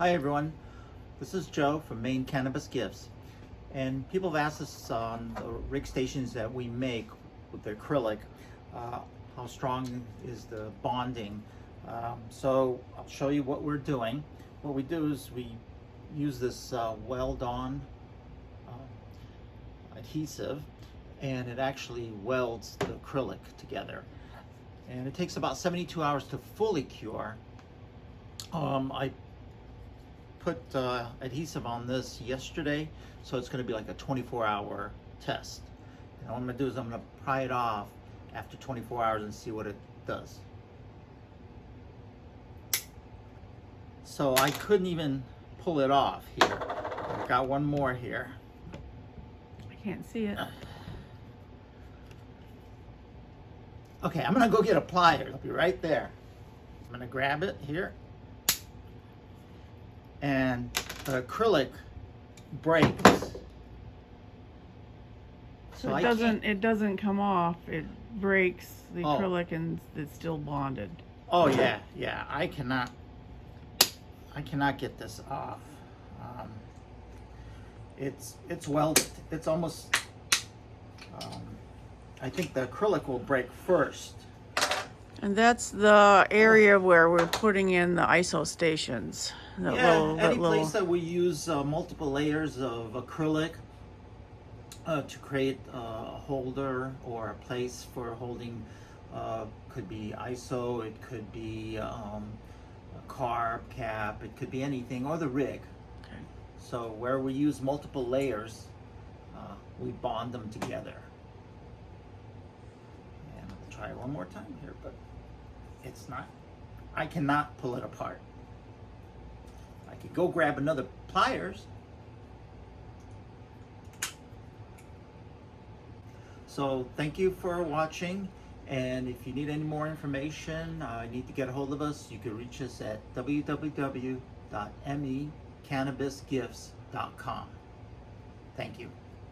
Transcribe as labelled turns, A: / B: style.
A: Hi everyone, this is Joe from Maine Cannabis Gifts, and people have asked us on the rig stations that we make with the acrylic, how strong is the bonding. So I'll show you what we're doing. What we do is we use this weld-on adhesive, and it actually welds the acrylic together. And it takes about 72 hours to fully cure. I put adhesive on this yesterday, so it's going to be like a 24-hour test. And what I'm going to do is I'm going to pry it off after 24 hours and see what it does. So I couldn't even pull it off here. I've got one more here.
B: I can't see it.
A: Okay, I'm going to go get a pliers. I'll be right there. I'm going to grab it here. And the acrylic breaks.
B: So it doesn't come off. It breaks the acrylic and it's still bonded.
A: Oh yeah, I cannot get this off. It's welded. It's almost. I think the acrylic will break first.
B: And that's the area where we're putting in the ISO stations.
A: Any place that we use multiple layers of acrylic to create a holder or a place for holding, could be ISO, it could be a carb cap, it could be anything, or the rig.
B: Okay.
A: So where we use multiple layers, we bond them together. And I'll try one more time here, but it's not, I cannot pull it apart. I could go grab another pliers. So thank you for watching, and if you need any more information, need to get a hold of us, you can reach us at www.mecannabisgifts.com. Thank you.